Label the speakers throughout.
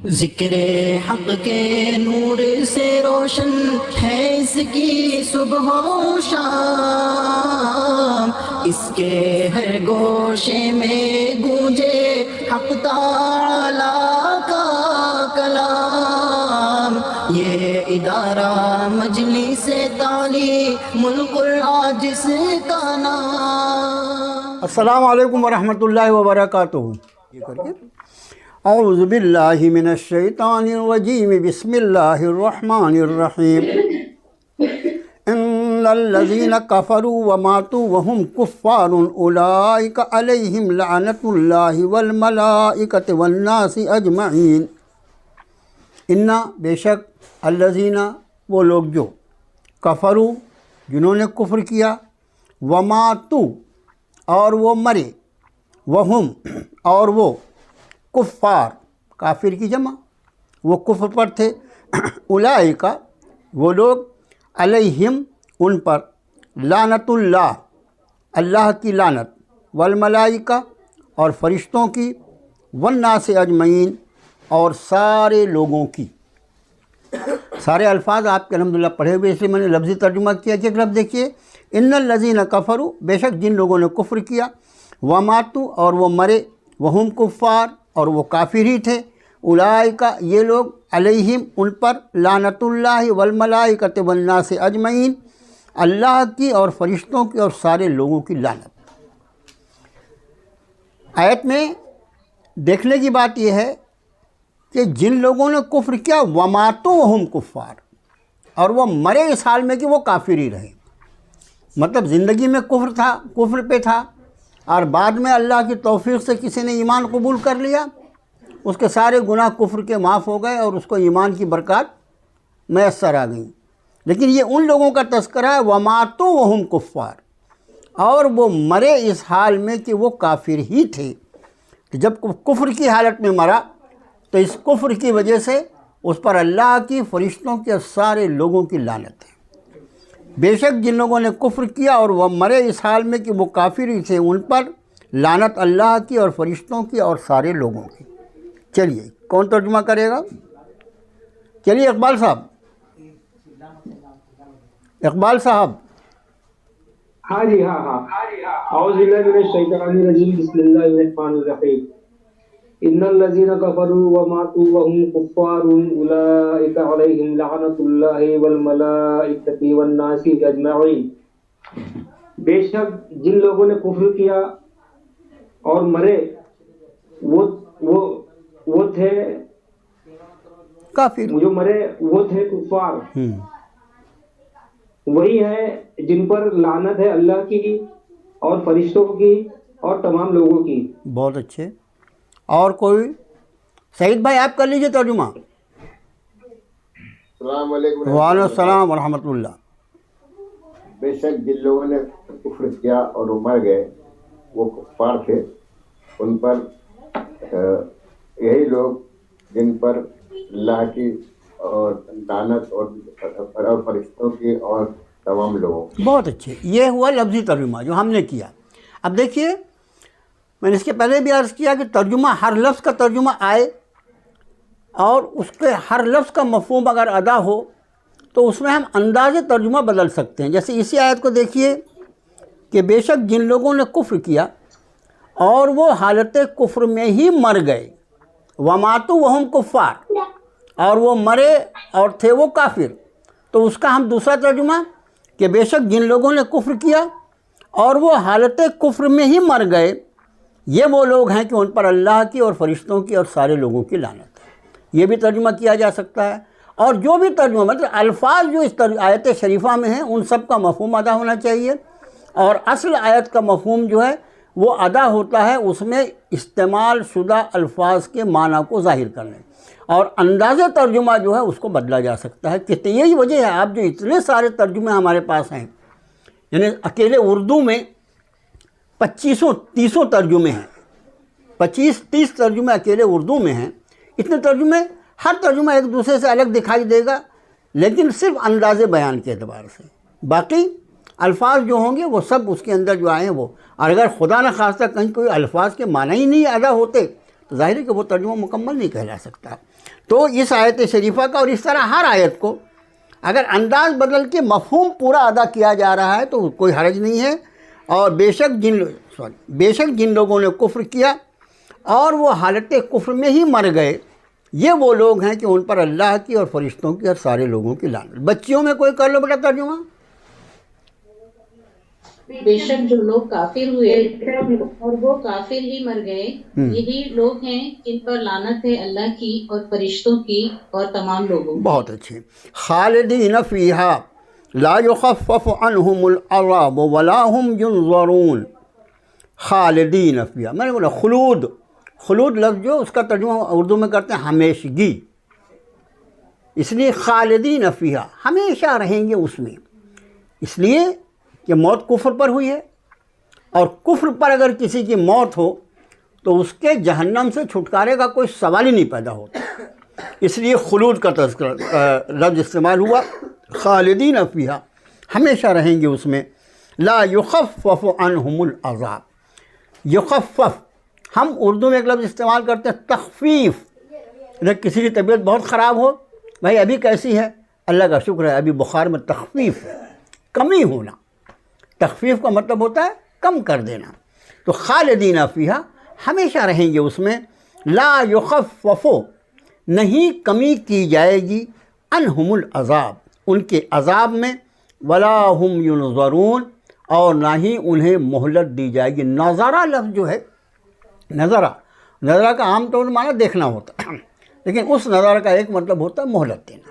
Speaker 1: ذکر حق کے نور سے روشن ہے اس کی صبح و شام، اس کے ہر گوشے میں گونجے حق تعالیٰ کا کلام۔ یہ ادارہ مجلس تعلیم القرآن جس کا نام۔
Speaker 2: السلام علیکم ورحمۃ اللہ وبرکاتہ۔ اعوذ باللہ من الشیطان الرجیم، بسم اللہ الرحمن الرحیم۔ ان الذین کفروا وماتوا وهم کفار اولئک علیہم لعنۃ اللہ والملائکۃ والناس اجمعین۔ ان بے شک الذین وہ لوگ جو کفروا جنہوں نے کفر کیا، وماتوا اور وہ مرے، وہم اور وہ کفار کافر کی جمع وہ کفر پر تھے، اولئک وہ لوگ، علیہم ان پر، لعنت اللہ اللہ کی لعنت، والملائکہ اور فرشتوں کی، والناس اجمعین اور سارے لوگوں کی۔ سارے الفاظ آپ کے الحمدللہ پڑھے ہوئے، اس لیے میں نے لفظی ترجمہ کیا کہ ایک لفظ دیکھیے، ان الذین کفروا بے شک جن لوگوں نے کفر کیا، وماتوا اور وہ مرے، وہم کفار اور وہ کافر ہی تھے، اولئک یہ لوگ، علیہم ان پر، لعنت اللہ والملائکۃ والناس اجمعین اللہ کی اور فرشتوں کی اور سارے لوگوں کی لعنت۔ آیت میں دیکھنے کی بات یہ ہے کہ جن لوگوں نے کفر کیا، وماتوا وہم کفار، اور وہ مرے اس حال میں کہ وہ کافر ہی رہے، مطلب زندگی میں کفر پہ تھا، اور بعد میں اللہ کی توفیق سے کسی نے ایمان قبول کر لیا، اس کے سارے گناہ کفر کے معاف ہو گئے اور اس کو ایمان کی برکات میسر آ گئیں۔ لیکن یہ ان لوگوں کا تذکرہ ہے، وماتوا وہم کفار، اور وہ مرے اس حال میں کہ وہ کافر ہی تھے، کہ جب کفر کی حالت میں مرا تو اس کفر کی وجہ سے اس پر اللہ کی، فرشتوں کی اور سارے لوگوں کی لعنت ہے۔ بے شک جن لوگوں نے کفر کیا اور وہ مرے اس حال میں کہ وہ کافر ہی تھے، ان پر لعنت اللہ کی اور فرشتوں کی اور سارے لوگوں کی۔ چلیے کون ترجمہ کرے گا؟ چلیے اقبال صاحب۔
Speaker 3: ہاں جی ہاں اعوذ باللہ من الشیطان الرجیم، بسم اللہ الرحمن الرحیم۔ ان الذین کفروا وماتوا وهم کفار اولئک علیہم لعنۃ اللہ والملائکۃ والناس اجمعین۔ بے شک جن لوگوں نے کفر کیا اور مرے وہ تھے
Speaker 2: کافر،
Speaker 3: جو مرے وہ تھے کفار، وہی ہے جن پر لعنت ہے اللہ کی اور فرشتوں کی اور تمام لوگوں کی۔
Speaker 2: بہت اچھے۔ اور کوئی؟ سعید بھائی آپ کر لیجئے ترجمہ۔
Speaker 4: السلام علیکم۔
Speaker 2: وعلیکم السلام ورحمۃ اللہ۔
Speaker 4: بے شک جن لوگوں نے کفر کیا اور وہ مر گئے وہ کفار تھے، ان پر یہی لوگ جن پر اللہ کی اور لعنت اور فرشتوں کی اور تمام لوگوں کی۔
Speaker 2: بہت اچھے، یہ ہوا لفظی ترجمہ جو ہم نے کیا۔ اب دیکھیے، میں نے اس کے پہلے بھی عرض کیا کہ ترجمہ، ہر لفظ کا ترجمہ آئے اور اس کے ہر لفظ کا مفہوم اگر ادا ہو تو اس میں ہم انداز ترجمہ بدل سکتے ہیں۔ جیسے اسی آیت کو دیکھیے کہ بے شک جن لوگوں نے کفر کیا اور وہ حالت کفر میں ہی مر گئے، وماتوا وہم کفار، اور وہ مرے اور تھے وہ کافر، تو اس کا ہم دوسرا ترجمہ کہ بے شک جن لوگوں نے کفر کیا اور وہ حالت کفر میں ہی مر گئے، یہ وہ لوگ ہیں کہ ان پر اللہ کی اور فرشتوں کی اور سارے لوگوں کی لعنت ہے۔ یہ بھی ترجمہ کیا جا سکتا ہے، اور جو بھی ترجمہ، مطلب الفاظ جو اس آیت شریفہ میں ہیں ان سب کا مفہوم ادا ہونا چاہیے، اور اصل آیت کا مفہوم جو ہے وہ ادا ہوتا ہے اس میں استعمال شدہ الفاظ کے معنی کو ظاہر کرنے، اور انداز ترجمہ جو ہے اس کو بدلا جا سکتا ہے۔ کہ یہی وجہ ہے آپ جو اتنے سارے ترجمے ہمارے پاس ہیں، یعنی اکیلے اردو میں 25-30 ترجمے ہیں، 25-30 ترجمے اکیلے اردو میں ہیں۔ اتنے ترجمے، ہر ترجمہ ایک دوسرے سے الگ دکھائی دے گا، لیکن صرف انداز بیان کے اعتبار سے، باقی الفاظ جو ہوں گے وہ سب اس کے اندر جو آئے ہیں وہ، اور اگر خدا نخواستہ کہیں کوئی الفاظ کے معنی ہی نہیں ادا ہوتے تو ظاہر ہے کہ وہ ترجمہ مکمل نہیں کہلا سکتا. تو اس آیت شریفہ کا اور اس طرح ہر آیت کو اگر انداز بدل کے مفہوم پورا ادا کیا جا رہا ہے تو کوئی حرج نہیں ہے. اور بے شک جن لوگوں نے کفر کیا اور وہ حالت کفر میں ہی مر گئے، یہ وہ لوگ ہیں کہ ان پر اللہ کی اور فرشتوں کی اور سارے لوگوں کی لعنت. بچیوں میں کوئی کر لو بیٹا ترجمہ.
Speaker 5: بے شک جو لوگ کافر ہوئے اور وہ کافر ہی مر گئے، یہی لوگ ہیں جن پر لعنت ہے اللہ کی اور فرشتوں کی اور تمام لوگوں کی.
Speaker 2: بہت اچھے. خالدین فیہا لا یخفف عنہم العذاب ولا هم ینظرون. خالدین فیہا، میں نے بولا خلود لفظ جو اس کا ترجمہ اردو میں کرتے ہیں ہمیشگی، اس لیے خالدین فیہا ہمیشہ رہیں گے اس میں، اس لیے کہ موت کفر پر ہوئی ہے، اور کفر پر اگر کسی کی موت ہو تو اس کے جہنم سے چھٹکارے کا کوئی سوال ہی نہیں پیدا ہوتا، اس لیے خلود کا لفظ استعمال ہوا. خالدین فیہا ہمیشہ رہیں گے اس میں. لا یخفف عنہم العذاب. یخفف ہم اردو میں ایک لفظ استعمال کرتے ہیں تخفیف. اگر کسی کی طبیعت بہت خراب ہو، بھائی ابھی کیسی ہے؟ اللہ کا شکر ہے ابھی بخار میں تخفیف ہے، کمی ہونا. تخفیف کا مطلب ہوتا ہے کم کر دینا. تو خالدین فیہا ہمیشہ رہیں گے اس میں. لا یخفف نہیں کمی کی جائے گی، عنہم العذاب ان کے عذاب میں، ولا ہم ینظرون اور نہ ہی انہیں مہلت دی جائے گی. نظرہ لفظ جو ہے، نظرہ کا عام طور پر معنی دیکھنا ہوتا ہے، لیکن اس نظرہ کا ایک مطلب ہوتا ہے مہلت دینا.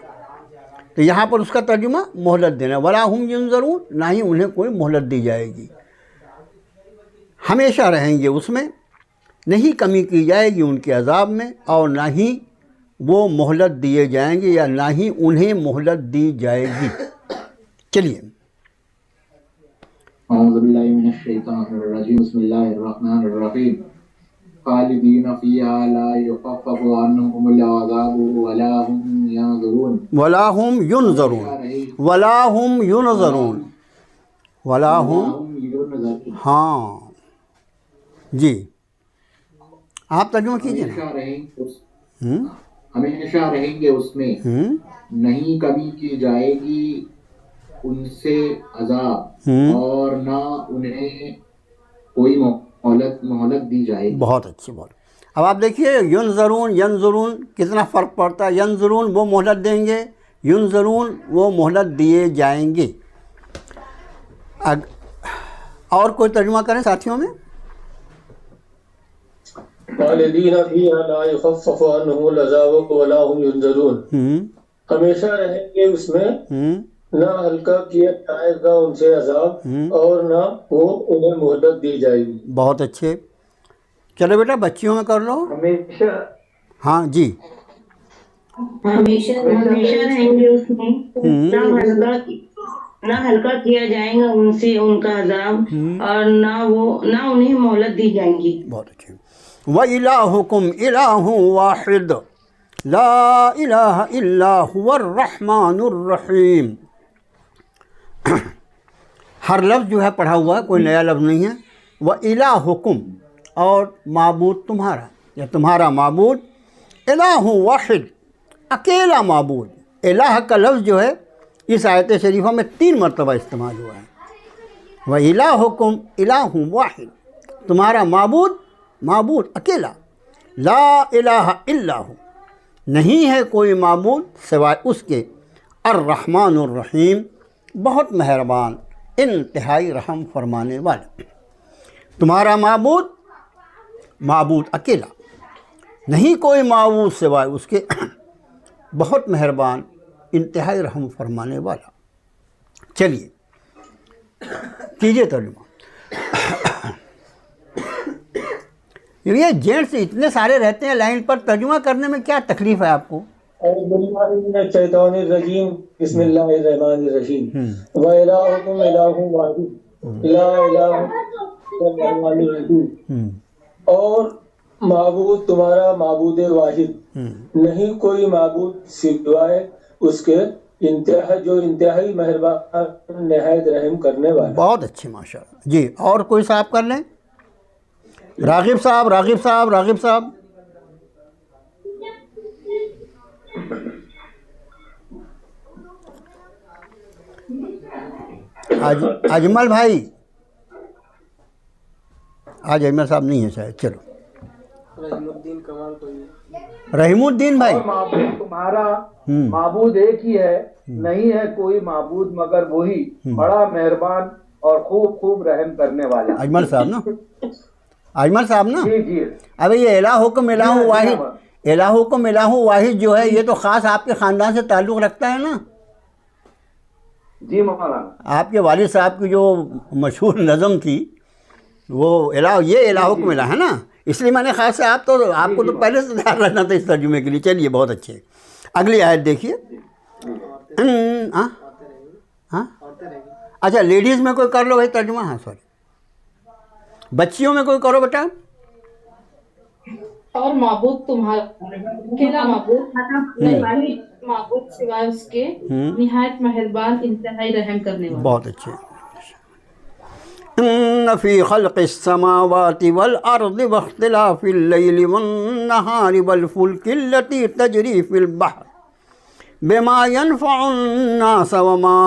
Speaker 2: تو یہاں پر اس کا ترجمہ مہلت دینا. ولا ہم ینظرون نہ ہی انہیں کوئی مہلت دی جائے گی. ہمیشہ رہیں گے اس میں، نہیں کمی کی جائے گی ان کے عذاب میں، اور نہ ہی وہ مہلت دیے جائیں گے یا نہ ہی انہیں مہلت دی جائے گی. چلیے.
Speaker 6: اعوذ باللہ من الشیطان الرجیم. بسم اللہ الرحمن الرحیم. خالدین فیہا لا یخفف عنہم العذاب ولا هم ینظرون.
Speaker 2: ولا هم ینظرون. ولا هم ینظرون. ولا هم. ہاں جی آپ ترجمہ کیجیے نا.
Speaker 6: ہمیشہ رہیں گے اس میں، نہیں کمی کی جائے گی ان سے عذاب، اور نہ انہیں کوئی مہلت دی جائے گی.
Speaker 2: بہت اچھی بات. اب آپ دیکھیے ینظرون کتنا فرق پڑتا ہے. ینظرون وہ مہلت دیں گے، ینظرون وہ مہلت دیے جائیں گے. اور کوئی ترجمہ کریں ساتھیوں میں.
Speaker 7: خالدین فیہا لا یخفف عنہم العذاب ولا هم ینظرون. ہمیشہ رہیں گے اس میں، نہ ہلکا کیا جائے گا ان سے عذاب، اور نہ وہ انہیں مہلت دی جائے گی.
Speaker 2: بہت اچھے. چلو بیٹا بچیوں میں کر لو.
Speaker 3: ہمیشہ.
Speaker 2: ہاں جی.
Speaker 5: ہمیشہ رہیں گے اس میں، نہ ہلکا کیا جائے گا ان سے ان کا عذاب، اور نہ انہیں مہلت دی جائیں گی.
Speaker 2: بہت اچھے. وَإِلَٰهُكُمْ إِلَٰهٌ وَاحِدٌ لَا إِلَٰهَ إِلَّا هُوَ الرَّحْمَٰنُ الرَّحِيمُ. ہر لفظ جو ہے پڑھا ہوا ہے، کوئی نیا لفظ نہیں ہے. وَإِلَٰهُكُمْ اور معبود تمہارا یا تمہارا معبود، الہ واحد اکیلا معبود. الہ کا لفظ جو ہے اس آیت شریفہ میں 3 مرتبہ استعمال ہوا ہے. وَإِلَٰهُكُمْ إِلَٰهٌ وَاحِدٌ تمہارا معبود اکیلا. لا الہ الا ہو نہیں ہے کوئی معبود سوائے اس کے. الرحمن الرحیم بہت مہربان انتہائی رحم فرمانے والا. تمہارا معبود اکیلا، نہیں کوئی معبود سوائے اس کے، بہت مہربان انتہائی رحم فرمانے والا. چلیے کیجیے ترجمہ. یہ جینٹس اتنے سارے رہتے ہیں لائن پر، ترجمہ کرنے میں کیا تکلیف ہے آپ کو؟
Speaker 7: اعوذ باللہ من الشیطان الرجیم. بسم اللہ الرحمن الرحیم. وَإِلَٰهُكُمْ إِلَٰهٌ وَاحِدٌ لَا إِلَٰهَ إِلَّا الرَّحْمَٰنُ الرَّحِيمُ. اور معبود تمہارا معبود واحد، نہیں کوئی معبود سوائے اس کے، جو انتہائی مہربان نہایت رحم کرنے والا.
Speaker 2: بہت اچھی ماشاءاللہ. جی اور کوئی صاحب کر لیں. راغب صاحب. اجمل بھائی، آج اجمل صاحب نہیں ہے شاید، چلو رحیم الدین بھائی.
Speaker 8: معبود تمہارا معبود ایک ہی ہے، نہیں ہے کوئی معبود مگر وہی، بڑا مہربان اور خوب خوب رحم کرنے والا.
Speaker 2: اجمل صاحب نا، اجمل صاحب نا.
Speaker 8: جی جی
Speaker 2: ابھی یہ الہکم الہ واحد، الہکم الہ واحد جو ہے یہ تو خاص آپ کے خاندان سے تعلق رکھتا ہے نا.
Speaker 8: جی مولانا.
Speaker 2: آپ کے والد صاحب کی جو مشہور نظم تھی وہ الہ، یہ الہکم الہ ہے نا، اس لیے میں نے خاص سے آپ کو تو پہلے سے تیار رہنا تھا اس ترجمے کے لیے. چلیے بہت اچھے. اگلی آیت دیکھیے. ہاں اچھا لیڈیز میں کوئی کر لو بھائی ترجمہ. ہاں سوری، بچیوں میں کوئی کرو بیٹا.
Speaker 5: اور معبود تمہارا اکیلا معبود سوائے اس کے نہایت مہربان انتہائی رحم کرنے والا.
Speaker 2: بہت اچھے. ان فی خلق السماوات والارض واختلاف اللیل والنہار والفلک التي تجری فی البحر بما ينفع الناس وما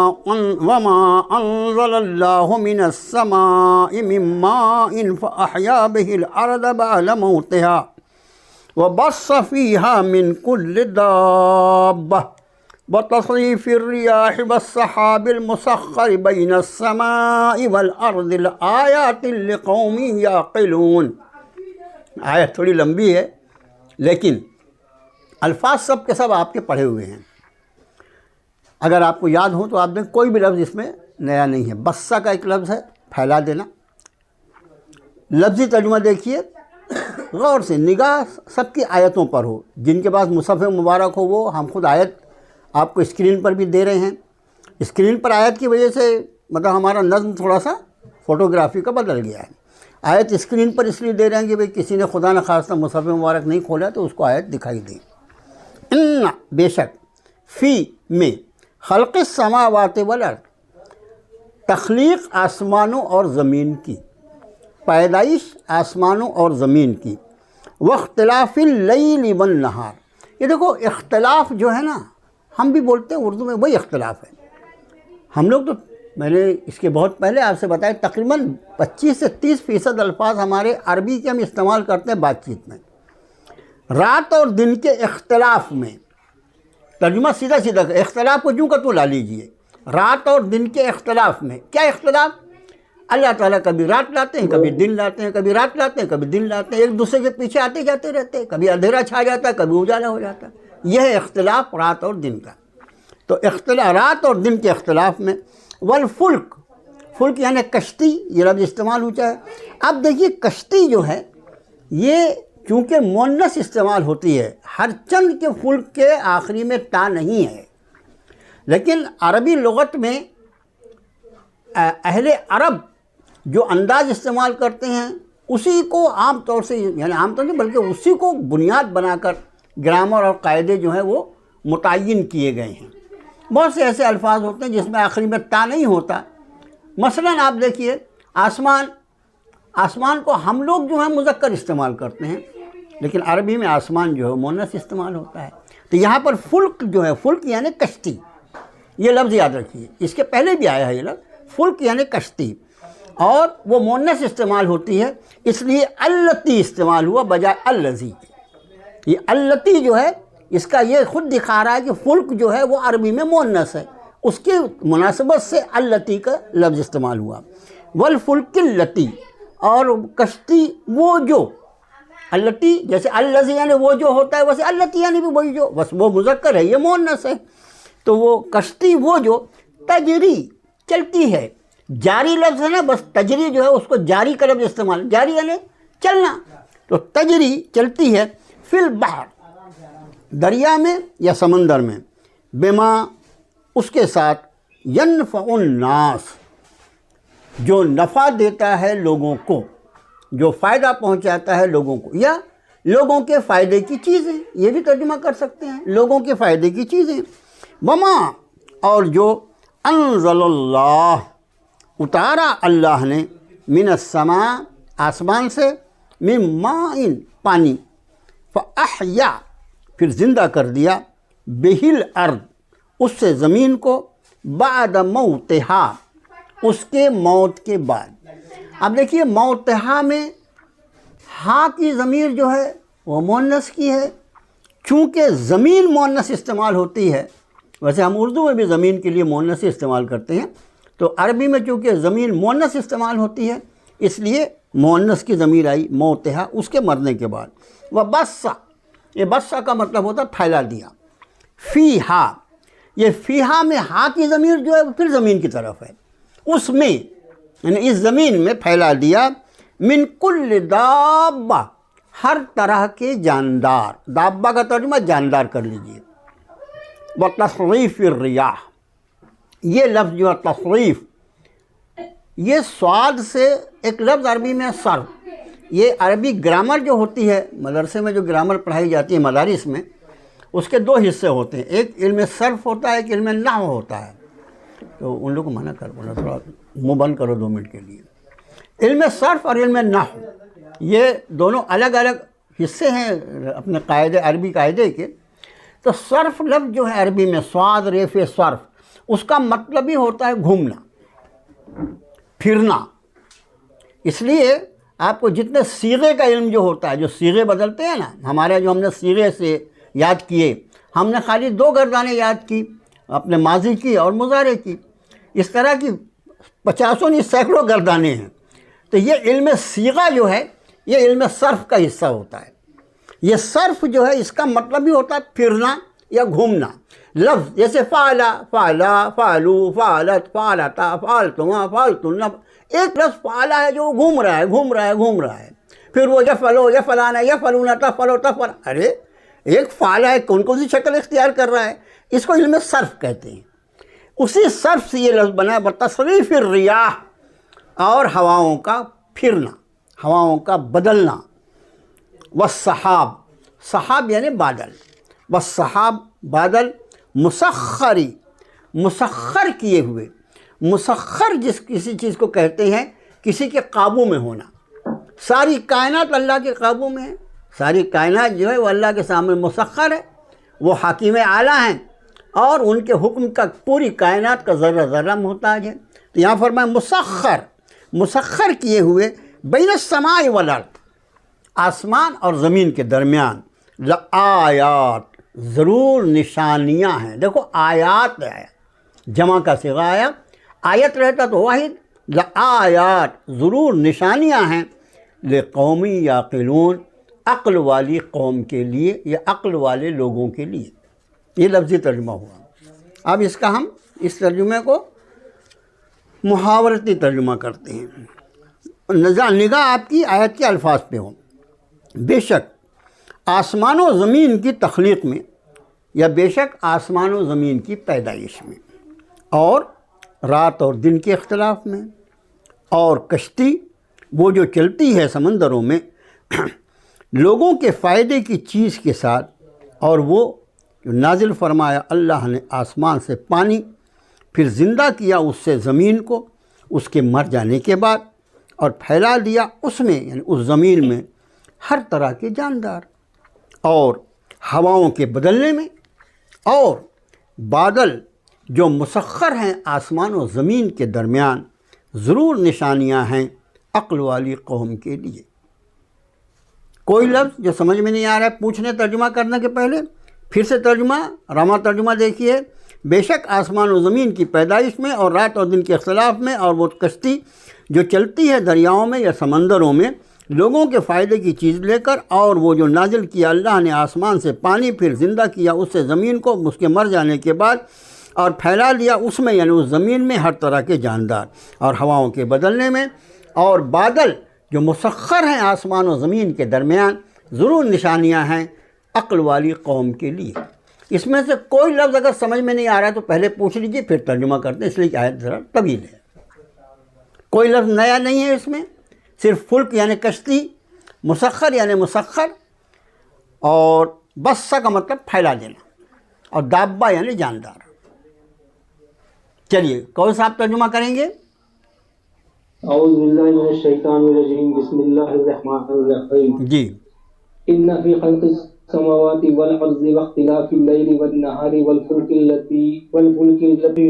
Speaker 2: انزل الله من السماء من ماء فاحیا به الارض بعد موتها وبص فيها من كل دابة وتصريف الرياح والسحاب المسخر بين السماء والأرض لآيات لقوم يعقلون. آیت تھوڑی لمبی ہے لیکن الفاظ سب کے سب آپ کے پڑھے ہوئے ہیں. اگر آپ کو یاد ہو تو آپ نے کوئی بھی لفظ اس میں نیا نہیں ہے. بصہ کا ایک لفظ ہے پھیلا دینا. لفظی ترجمہ دیکھیے غور سے، نگاہ سب کی آیتوں پر ہو. جن کے پاس مصحف مبارک ہو وہ، ہم خود آیت آپ کو اسکرین پر بھی دے رہے ہیں. اسکرین پر آیت کی وجہ سے مطلب ہمارا نظم تھوڑا سا فوٹوگرافی کا بدل گیا ہے. آیت اسکرین پر اس لیے دے رہے ہیں کہ بھئی کسی نے خدا نہ خواستہ مصحف مبارک نہیں کھولا تو اس کو آیت دکھائی دے. ان بے شک، فی میں، خلق السماوات والارض تخلیق آسمانوں اور زمین کی، پیدائش آسمانوں اور زمین کی، واختلاف اللیل والنہار. یہ دیکھو اختلاف جو ہے نا، ہم بھی بولتے ہیں اردو میں وہی اختلاف ہے. ہم لوگ تو، میں نے اس کے بہت پہلے آپ سے بتایا، تقریباً 25 سے 30% الفاظ ہمارے عربی کے ہم استعمال کرتے ہیں بات چیت میں. رات اور دن کے اختلاف میں، ترجمہ سیدھا سیدھا اختلاف کو جوں کا تو لا لیجئے. رات اور دن کے اختلاف میں کیا اختلاف؟ اللہ تعالیٰ کبھی رات لاتے ہیں، کبھی دن لاتے ہیں، کبھی رات لاتے ہیں، کبھی دن لاتے ہیں، ایک دوسرے کے پیچھے آتے جاتے رہتے ہیں. کبھی اندھیرا چھا جاتا ہے، کبھی اجالا ہو جاتا ہے. یہ ہے اختلاف رات اور دن کا. تو اختلاف رات اور دن کے اختلاف میں. والفلک، فلک یعنی کشتی، یہ لفظ استعمال ہوتا ہے. اب دیکھیے کشتی جو ہے یہ چونکہ مؤنث استعمال ہوتی ہے، ہر چند کے فلک کے آخری میں تا نہیں ہے، لیکن عربی لغت میں اہل عرب جو انداز استعمال کرتے ہیں اسی کو عام طور سے، یعنی عام طور سے بلکہ اسی کو بنیاد بنا کر گرامر اور قاعدے جو ہیں وہ متعین کیے گئے ہیں. بہت سے ایسے الفاظ ہوتے ہیں جس میں آخری میں تا نہیں ہوتا. مثلاً آپ دیکھیے آسمان کو ہم لوگ جو ہیں مذکر استعمال کرتے ہیں، لیکن عربی میں آسمان جو ہے مؤنث استعمال ہوتا ہے. تو یہاں پر فلک جو ہے، فلک یعنی کشتی، یہ لفظ یاد رکھیے. اس کے پہلے بھی آیا ہے یہ لفظ، فلک یعنی کشتی، اور وہ مؤنث استعمال ہوتی ہے، اس لیے التی استعمال ہوا بجائے الذی. یہ التی جو ہے اس کا یہ خود دکھا رہا ہے کہ فلک جو ہے وہ عربی میں مؤنث ہے، اس کی مناسبت سے التی کا لفظ استعمال ہوا. والفلک التی، اور کشتی وہ جو، التی جیسے الذی یعنی وہ جو ہوتا ہے، ویسے التی یعنی بھی وہی جو، بس وہ مذکر ہے یہ مؤنث ہے. تو وہ کشتی وہ جو تجری چلتی ہے، جاری لفظ ہے نا، بس تجری جو ہے اس کو جاری کا لفظ استعمال، جاری یعنی چلنا، تو تجری چلتی ہے، فی البحر دریا میں یا سمندر میں، بما اس کے ساتھ، ینفع الناس جو نفع دیتا ہے لوگوں کو، جو فائدہ پہنچاتا ہے لوگوں کو، یا لوگوں کے فائدے کی چیزیں، یہ بھی ترجمہ کر سکتے ہیں، لوگوں کے فائدے کی چیزیں. وما، اور جو انزل اللہ اتارا اللہ نے، من السماء آسمان سے، من ماء پانی، فاحیا پھر زندہ کر دیا، بہل ارض اس سے زمین کو، بعد موتہا اس کے موت کے بعد۔ اب دیکھیے موتہا میں ہا کی ضمیر جو ہے وہ مؤنث کی ہے، چونکہ زمین مؤنث استعمال ہوتی ہے، ویسے ہم اردو میں بھی زمین کے لیے مؤنث استعمال کرتے ہیں، تو عربی میں چونکہ زمین مؤنث استعمال ہوتی ہے اس لیے مؤنث کی ضمیر آئی موتہا اس کے مرنے کے بعد۔ وبث، یہ بث کا مطلب ہوتا ہے پھیلا دیا۔ فیہا، یہ فیہا میں ہا کی ضمیر جو ہے وہ پھر زمین کی طرف ہے، اس میں یعنی اس زمین میں پھیلا دیا، من کل دابہ، ہر طرح کے جاندار، دابہ کا ترجمہ جاندار کر لیجئے۔ وتصریف الریاح، یہ لفظ جو ہے تصریف، یہ صاد سے ایک لفظ عربی میں صرف، یہ عربی گرامر جو ہوتی ہے مدرسے میں جو گرامر پڑھائی جاتی ہے مدارس میں، اس کے دو حصے ہوتے ہیں، ایک علم صرف ہوتا ہے، ایک علم نحو ہوتا ہے۔ تو ان لوگوں کو منع کر بولا تھوڑا منہ بند کرو 2 منٹ کے لیے۔ علم صرف اور علم نحو یہ دونوں الگ الگ حصے ہیں اپنے قاعدے، عربی قاعدے کے۔ تو صرف لفظ جو ہے عربی میں صاد ریف صرف، اس کا مطلب ہی ہوتا ہے گھومنا پھرنا۔ اس لیے آپ کو جتنے صیغے کا علم جو ہوتا ہے، جو صیغے بدلتے ہیں نا، ہمارے جو ہم نے صیغے سے یاد کیے، ہم نے خالی 2 گردانیں یاد کی، اپنے ماضی کی اور مضارع کی، اس طرح کی 50 نہیں سینکڑوں گردانیں ہیں۔ تو یہ علم صیغہ جو ہے یہ علم صرف کا حصہ ہوتا ہے۔ یہ صرف جو ہے اس کا مطلب بھی ہوتا ہے پھرنا یا گھومنا۔ لفظ جیسے فعلا، فعلا، فعلو، فعلت، فعلتا، فعلتما، فعلتن، ایک لفظ فعلا ہے جو گھوم رہا ہے گھوم رہا ہے گھوم رہا ہے۔ پھر وہ یفعلو، یفعلانا، یفعلون، تفعلو، تفعل، ارے ایک فعلا ہے کون کون سی شکل اختیار کر رہا ہے، اس کو علم صرف کہتے ہیں۔ اسی صرف سے یہ لفظ بنا بتصریف الریاح، اور ہواؤں کا پھرنا، ہواؤں کا بدلنا۔ والسحاب، سحاب یعنی بادل، والسحاب بادل، مسخری، مسخر کیے ہوئے، مسخر کسی چیز کو کہتے ہیں کسی کے قابو میں ہونا۔ ساری کائنات اللہ کے قابو میں ہے، ساری کائنات جو ہے وہ اللہ کے سامنے مسخر ہے، وہ حاکم اعلیٰ ہیں اور ان کے حکم کا پوری کائنات کا ذرہ ذرہ محتاج ہے۔ تو یہاں فرمایا مسخر، مسخر کیے ہوئے، بین السماء والارض، آسمان اور زمین کے درمیان، لآیات، ضرور نشانیاں ہیں۔ دیکھو آیات ہے، جمع کا صیغہ آیا، آیت رہتا تو واحد، لآیات ضرور نشانیاں ہیں، لقوم یعقلون، عقل والی قوم کے لیے یا عقل والے لوگوں کے لیے۔ یہ لفظی ترجمہ ہوا۔ اب اس کا ہم اس ترجمے کو محاورتی ترجمہ کرتے ہیں۔ نگاہ آپ کی آیت کے الفاظ پہ ہو۔ بے شک آسمان و زمین کی تخلیق میں، یا بے شک آسمان و زمین کی پیدائش میں، اور رات اور دن کے اختلاف میں، اور کشتی وہ جو چلتی ہے سمندروں میں لوگوں کے فائدے کی چیز کے ساتھ، اور وہ جو نازل فرمایا اللہ نے آسمان سے پانی، پھر زندہ کیا اس سے زمین کو اس کے مر جانے کے بعد، اور پھیلا دیا اس میں یعنی اس زمین میں ہر طرح کے جاندار، اور ہواؤں کے بدلنے میں، اور بادل جو مسخر ہیں آسمان و زمین کے درمیان، ضرور نشانیاں ہیں عقل والی قوم کے لیے۔ کوئی لفظ جو سمجھ میں نہیں آ رہا ہے پوچھنے ترجمہ کرنے کے پہلے پھر سے ترجمہ، راما ترجمہ دیکھیے۔ بے شک آسمان و زمین کی پیدائش میں اور رات اور دن کے اختلاف میں، اور وہ کشتی جو چلتی ہے دریاؤں میں یا سمندروں میں لوگوں کے فائدے کی چیز لے کر، اور وہ جو نازل کیا اللہ نے آسمان سے پانی، پھر زندہ کیا اس سے زمین کو اس کے مر جانے کے بعد، اور پھیلا دیا اس میں یعنی اس زمین میں ہر طرح کے جاندار، اور ہواؤں کے بدلنے میں، اور بادل جو مسخر ہیں آسمان و زمین کے درمیان، ضرور نشانیاں ہیں عقل والی قوم کے لیے۔ اس میں سے کوئی لفظ اگر سمجھ میں نہیں آ رہا ہے تو پہلے پوچھ لیجئے پھر ترجمہ کرتے ہیں، اس لیے کہ آیت ذرا طویل ہے۔ کوئی لفظ نیا نہیں ہے اس میں، صرف فلک یعنی کشتی، مسخر یعنی مسخر، اور بسا کا مطلب پھیلا دینا، اور دابہ یعنی جاندار۔ چلیے کون صاحب ترجمہ کریں گے؟
Speaker 3: اعوذ باللہ من الشیطان الرجیم، بسم اللہ الرحمن الرحیم۔
Speaker 2: جی۔
Speaker 3: ان فی خلق السماوات والارض واختلاف اللیل والنہار والفلک التي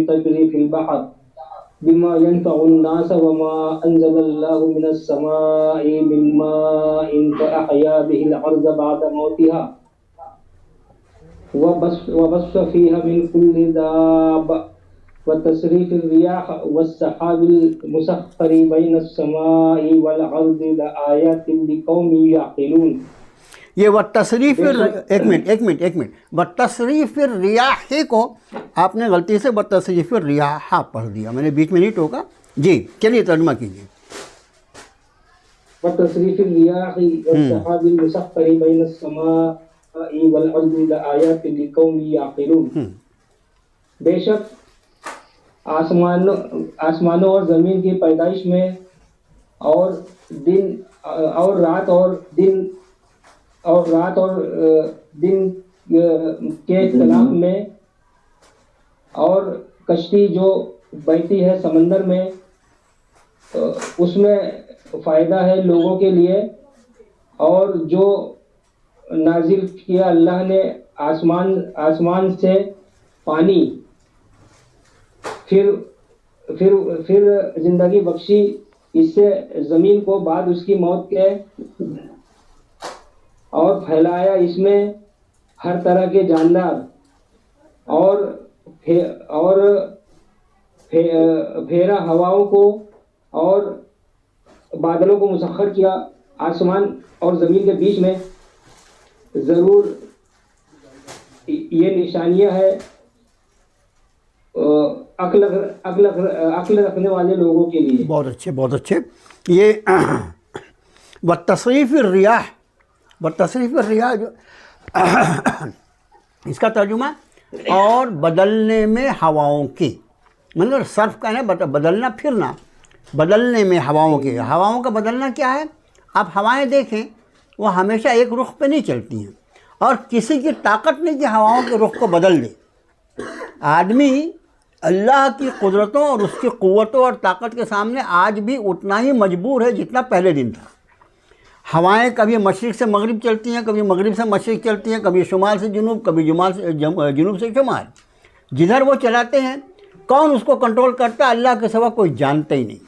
Speaker 3: تجری فی البحر بما ينفع الناس وما أنزل الله من السماء من ماء فأحيا به الأرض بعد موتها وبث فيها من كل دابة وتصريف الرياح والسحاب المسخر بين السماء والأرض لآيات لقوم يعقلون.
Speaker 2: یہ وتصریف ایک منٹ وتصریف الریاح کو آپ نے غلطی سے وتصریف الریاح پڑھ دیا، میں نے بیچ میں نہیں ٹوکا. جی چلیے ترجمہ کیجیے.
Speaker 3: وتصریف الریاح والسحاب المسخر بین السماء والارض لآیات لقوم یعقلون. بے شک آسمانوں اور زمین کی پیدائش میں اور رات اور دن کے اختلاف میں اور کشتی جو بہتی ہے سمندر میں اس میں فائدہ ہے لوگوں کے لیے. اور جو نازل کیا اللہ نے آسمان سے پانی، پھر زندگی بخشی اس سے زمین کو بعد اس کی موت کے، اور پھیلایا اس میں ہر طرح کے جاندار، اور پھیرا ہواؤں کو اور بادلوں کو مسخر کیا آسمان اور زمین کے بیچ میں. ضرور یہ نشانیاں ہے عقل رکھنے والے لوگوں کے لیے.
Speaker 2: بہت اچھے. یہ وتصریف الریاح جو اس کا ترجمہ اور بدلنے میں ہواؤں کی، مطلب صرف کا ہے بدلنا پھرنا، بدلنے میں ہواؤں کی. ہواؤں کا بدلنا کیا ہے؟ آپ ہوائیں دیکھیں وہ ہمیشہ ایک رخ پہ نہیں چلتی ہیں، اور کسی کی طاقت نہیں کہ ہواؤں کے رخ کو بدل دے. آدمی اللہ کی قدرتوں اور اس کی قوتوں اور طاقت کے سامنے آج بھی اتنا ہی مجبور ہے جتنا پہلے دن تھا. ہوائیں کبھی مشرق سے مغرب چلتی ہیں، کبھی مغرب سے مشرق چلتی ہیں، کبھی شمال سے جنوب، کبھی جنوب سے شمال. جدھر وہ چلاتے ہیں کون اس کو کنٹرول کرتا ہے؟ اللہ کے سوا کوئی جانتا ہی نہیں.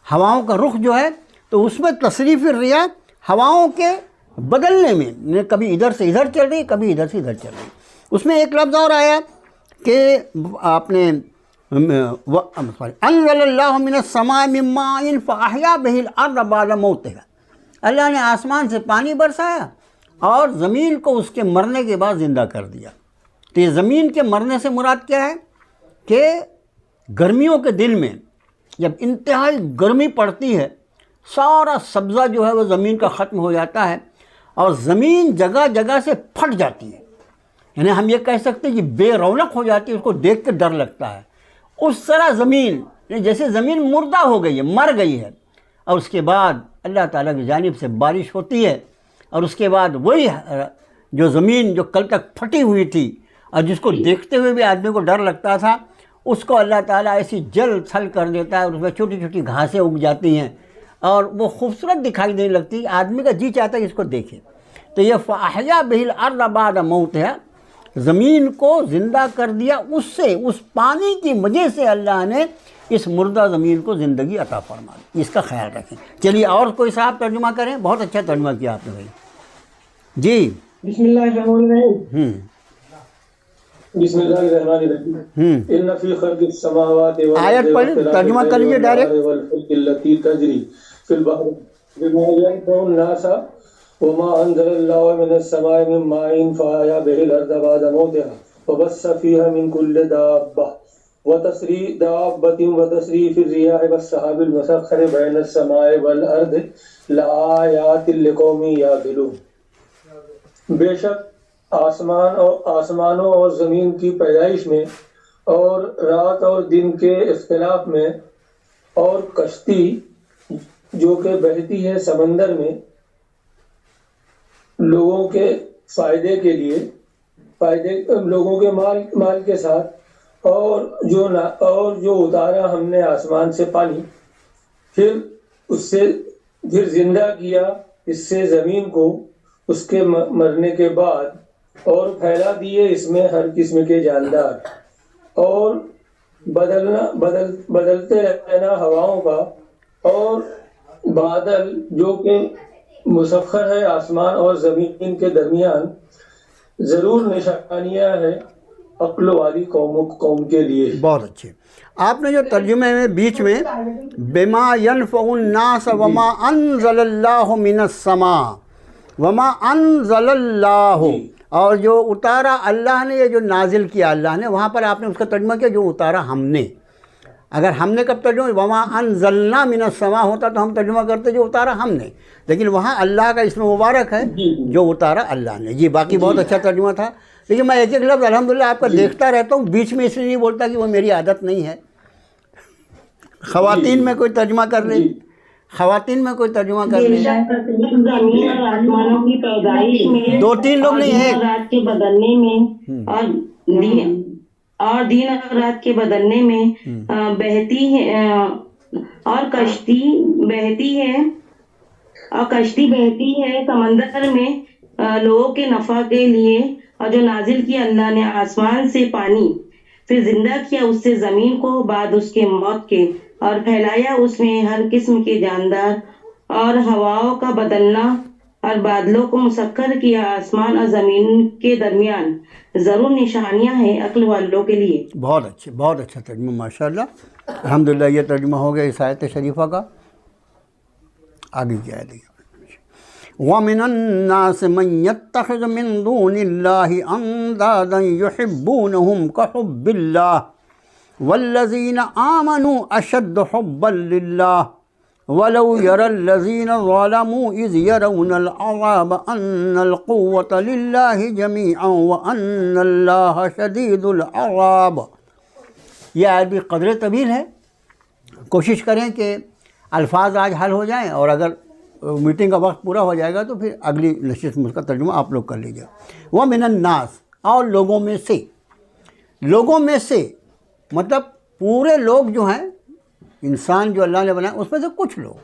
Speaker 2: ہواؤں کا رخ جو ہے تو اس میں تصریف الریاح ہواؤں کے بدلنے میں، کبھی ادھر سے ادھر چل رہی، کبھی ادھر سے ادھر چل رہی. اس میں ایک لفظ اور آیا کہ آپ نے انزل اللہ من السماء من ماء فاحیا بہ الارض بعد موتها. اللہ نے آسمان سے پانی برسایا اور زمین کو اس کے مرنے کے بعد زندہ کر دیا. تو یہ زمین کے مرنے سے مراد کیا ہے کہ گرمیوں کے دن میں جب انتہائی گرمی پڑتی ہے، سارا سبزہ جو ہے وہ زمین کا ختم ہو جاتا ہے اور زمین جگہ جگہ سے پھٹ جاتی ہے. یعنی ہم یہ کہہ سکتے ہیں کہ بے رونق ہو جاتی ہے، اس کو دیکھ کے ڈر لگتا ہے. اس طرح زمین جیسے زمین مردہ ہو گئی ہے، مر گئی ہے، اور اس کے بعد اللہ تعالیٰ کی جانب سے بارش ہوتی ہے، اور اس کے بعد وہی جو زمین جو کل تک پھٹی ہوئی تھی اور جس کو دیکھتے ہوئے بھی آدمی کو ڈر لگتا تھا، اس کو اللہ تعالیٰ ایسی جل تھل کر دیتا ہے، اور اس میں چھوٹی چھوٹی گھاسیں اگ جاتی ہیں اور وہ خوبصورت دکھائی دینے لگتی ہے. آدمی کا جی چاہتا ہے اس کو دیکھے. تو یہ فاحیا بہ الارض بعد موتها، زمین کو زندہ کر دیا اس پانی کی وجہ سے اللہ نے اس مردہ زمین کو زندگی عطا فرما دی. اس کا خیال رکھیں. چلیے اور کوئی صاحب ترجمہ کریں. بہت اچھا ترجمہ کیا آپ نے بھائی. جی
Speaker 7: بسم اللہ الرحمن الرحیم. بسم اللہ الرحمن الرحیم. ان فی خلق السماوات والارض
Speaker 2: آیت پڑھ ترجمہ کر لیجیے ڈائریکٹ.
Speaker 7: والفلک التي تجری فی البحر بما ينفع الناس وما انزل الله من السماء من ماء فاحیا به الارض بعد موتها وبث فيها من كل دابة وتصريف الرياح والسحاب المسخر بين السماء والارض لآیات لقوم یعقلون. بے شک آسمانوں اور زمین کی پیدائش میں اور رات اور دن کے اختلاف میں اور کشتی جو کہ بہتی ہے سمندر میں لوگوں کے فائدے کے لیے، لوگوں کے مال کے ساتھ، اور جو اتارا ہم نے آسمان سے پانی، پھر زندہ کیا اس سے زمین کو اس کے مرنے کے بعد، اور پھیلا دیے اس میں ہر قسم کے جاندار، اور بدلتے رہنا ہواؤں کا، اور بادل جو کہ مسخر ہے آسمان اور زمین کے درمیان، ضرور نشانیاں ہیں عقل والی قوم کے لیے۔
Speaker 2: بہت اچھے۔ آپ نے جو ترجمے میں بیچ میں بما ينفع الناس وما انزل اللہ من السماء، وما انزل اللہ، اور جو اتارا اللہ نے، یہ جو نازل کیا اللہ نے، وہاں پر آپ نے اس کا ترجمہ کیا جو اتارا ہم نے۔ اگر ہم نے کب ترجمہ وما انزلنا من السماء ہوتا تو ہم ترجمہ کرتے جو اتارا ہم نے، لیکن وہاں اللہ کا اسم مبارک ہے جو اتارا اللہ نے۔ جی باقی بہت اچھا ترجمہ تھا، لیکن میں ایک ایک لفظ الحمدللہ آپ کا دیکھتا رہتا ہوں، بیچ میں اس لیے نہیں بولتا کہ وہ میری عادت نہیں ہے۔ خواتین میں کوئی ترجمہ کر لیں، خواتین میں کوئی ترجمہ کر لیں۔
Speaker 9: زمین اور آسمانوں کی پیدائش میں،
Speaker 2: دو تین لوگ نہیں ہیں،
Speaker 9: رات کے بدلنے میں، اور دن اور رات کے بدلنے میں بہتی ہے، اور کشتی بہتی ہے سمندر میں لوگوں کے نفع کے لیے، اور جو نازل کیا اللہ نے آسمان سے پانی، پھر زندہ کیا اس سے زمین کو بعد اس کے موت کے، اور پھیلایا اس میں ہر قسم کے جاندار، اور ہواؤں کا بدلنا، اور بادلوں کو مسخر کیا آسمان اور زمین کے درمیان، ضرور نشانیاں ہیں عقل والوں کے لیے۔
Speaker 2: بہت اچھے، بہت اچھا ترجمہ ماشاءاللہ، الحمدللہ یہ ترجمہ ہو گیا اس آیت شریفہ کا۔ آگے کیا ہے دیکھیں، وَمِنَ النَّاسِ مَن يَتَّخِذُ مِن دُونِ اللَّهِ أَندَادًا يُحِبُّونَهُمْ كَحُبِّ اللَّهِ وَالَّذِينَ آمَنُوا أَشَدُّ حُبًّا لِلَّهِ وَلَوْ يَرَى الَّذِينَ ظَلَمُوا إِذْ يَرَوْنَ الْعَذَابَ أَنَّ الْقُوَّةَ لِلَّهِ جَمِيعًا وَأَنَّ اللَّهَ شَدِيدُ الْعَذَابِ۔ یہ آیت بھی قدر طویل ہے، کوشش کریں کہ الفاظ آج حل ہو جائیں، اور اگر میٹنگ کا وقت پورا ہو جائے گا تو پھر اگلی نشست میں اس کا ترجمہ آپ لوگ کر لیجیے۔ وَمِنَ النَّاسِ، اور لوگوں میں سے، لوگوں میں سے مطلب پورے لوگ جو ہیں، انسان جو اللہ نے بنایا اس میں سے کچھ لوگ،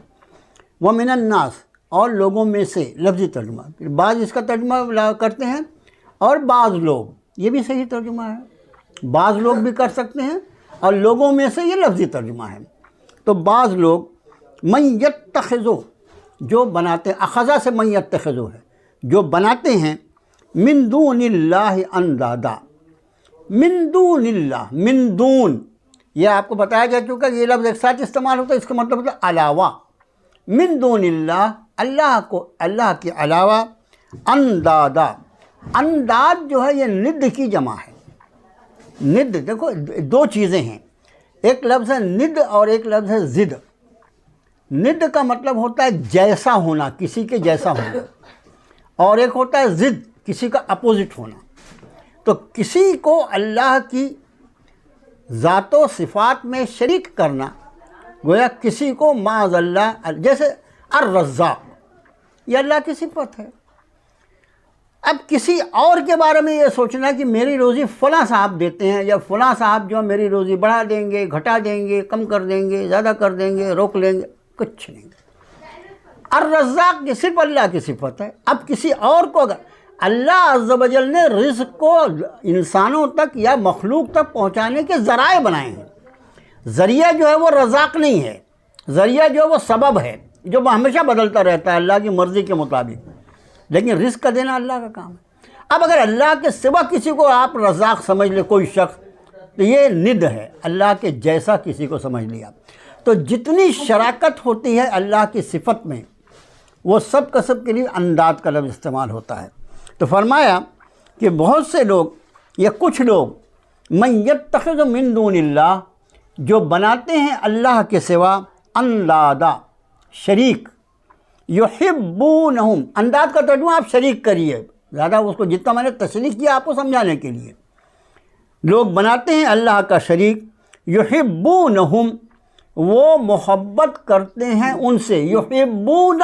Speaker 2: وَمِنَ النَّاسِ، اور لوگوں میں سے لفظی ترجمہ، پھر بعض اس کا ترجمہ کرتے ہیں، اور بعض لوگ، یہ بھی صحیح ترجمہ ہے، بعض لوگ بھی کر سکتے ہیں، اور لوگوں میں سے یہ لفظی ترجمہ ہے۔ تو بعض لوگ من یتخذو، جو بناتے ہیں، اخذا سے من یتخذو ہے، جو بناتے ہیں، من دون اللہ اندادا، من دون اللہ، من دون، یہ آپ کو بتایا جا چکا کہ یہ لفظ ایک ساتھ استعمال ہوتا ہے، اس کا مطلب ہوتا ہے علاوہ، من دون اللہ، اللہ کو، اللہ کے علاوہ، اندادا، انداد جو ہے یہ ند کی جمع ہے۔ ند دیکھو دو چیزیں ہیں، ایک لفظ ہے ند اور ایک لفظ ہے ضد۔ ند کا مطلب ہوتا ہے جیسا ہونا، کسی کے جیسا ہونا، اور ایک ہوتا ہے ضد، کسی کا اپوزٹ ہونا۔ تو کسی کو اللہ کی ذات و صفات میں شریک کرنا، گویا کسی کو معاذ اللہ، جیسے الرزاق، یہ اللہ کی صفت ہے۔ اب کسی اور کے بارے میں یہ سوچنا کہ میری روزی فلاں صاحب دیتے ہیں، یا فلاں صاحب جو میری روزی بڑھا دیں گے، گھٹا دیں گے، کم کر دیں گے، زیادہ کر دیں گے، روک لیں گے، کچھ نہیں۔ الرزاق یہ صرف اللہ کی صفت ہے۔ اب کسی اور کو، اگر اللہ عز و جل نے رزق کو انسانوں تک یا مخلوق تک پہنچانے کے ذرائع بنائے ہیں، ذریعہ جو ہے وہ رزاق نہیں ہے، ذریعہ جو ہے وہ سبب ہے، جو ہمیشہ بدلتا رہتا ہے اللہ کی مرضی کے مطابق، لیکن رزق کا دینا اللہ کا کام ہے۔ اب اگر اللہ کے سوا کسی کو آپ رزاق سمجھ لے کوئی شخص، تو یہ ند ہے، اللہ کے جیسا کسی کو سمجھ لیا۔ تو جتنی شراکت ہوتی ہے اللہ کی صفت میں، وہ سب کا سب کے لیے انداد کا لفظ استعمال ہوتا ہے۔ تو فرمایا کہ بہت سے لوگ یا کچھ لوگ من یتخذ من دون اللہ، جو بناتے ہیں اللہ کے سوا اندادا، شریک، یحبونہم، انداد کا ترجمہ آپ شریک کریے، زیادہ اس کو جتنا میں نے تشریح کیا آپ کو سمجھانے کے لیے، لوگ بناتے ہیں اللہ کا شریک، یحبونہم، وہ محبت کرتے ہیں ان سے، یحبون،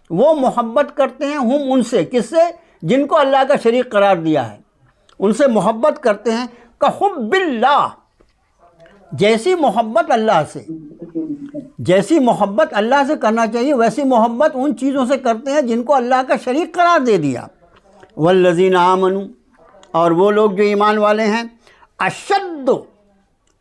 Speaker 2: وہ محبت کرتے ہیں ہم ان سے، کس سے؟ جن کو اللہ کا شریک قرار دیا ہے، ان سے محبت کرتے ہیں، کحب اللہ، جیسی محبت اللہ سے، جیسی محبت اللہ سے کرنا چاہیے ویسی محبت ان چیزوں سے کرتے ہیں جن کو اللہ کا شریک قرار دے دیا۔ والذین آمنوا، اور وہ لوگ جو ایمان والے ہیں، اشد،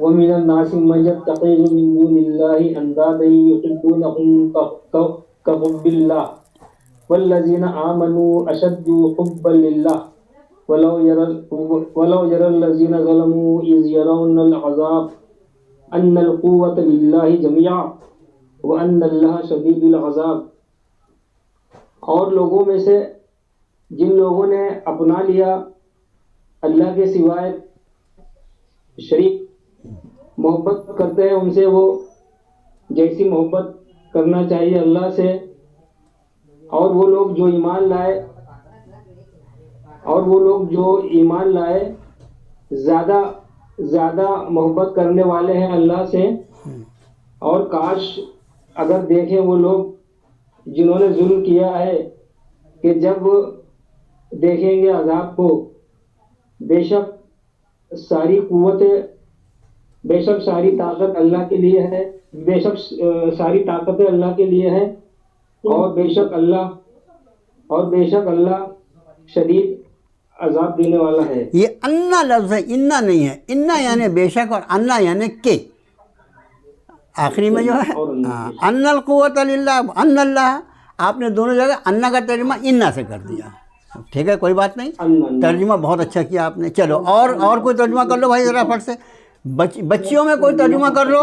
Speaker 3: ومن الناس من يتخذ من دون الله أندادا يحبونهم كحب الله والذين آمنوا أشد حبا لله ولو يرى الذين ظلموا إذ يرون العذاب أن القوة لله جميعا وأن الله شديد العذاب۔ اور لوگوں میں سے جن لوگوں نے اپنا لیا اللہ کے سوائے شریک، محبت کرتے ہیں ان سے وہ جیسی محبت کرنا چاہیے اللہ سے، اور وہ لوگ جو ایمان لائے زیادہ محبت کرنے والے ہیں اللہ سے۔ اور کاش اگر دیکھیں وہ لوگ جنہوں نے ظلم کیا ہے کہ جب دیکھیں گے عذاب کو، بے شک ساری قوتیں، بے شک ساری طاقت اللہ کے لیے ہے، بے شک ساری طاقتیں اللہ کے لیے ہیں، اور بے شک اللہ شدید عذاب دینے والا ہے۔
Speaker 2: یہ انا لفظ ہے، انا نہیں ہے، انا یعنی بے شک اور انا یعنی کہ، آخری میں جو ہے ان القوت للہ، ان اللہ، آپ نے دونوں جگہ انا کا ترجمہ انا سے کر دیا، ٹھیک ہے کوئی بات نہیں، ترجمہ بہت اچھا کیا آپ نے۔ چلو اور کوئی ترجمہ کر لو بھائی ذرا فٹ سے، بچیوں میں کوئی ترجمہ کر لو،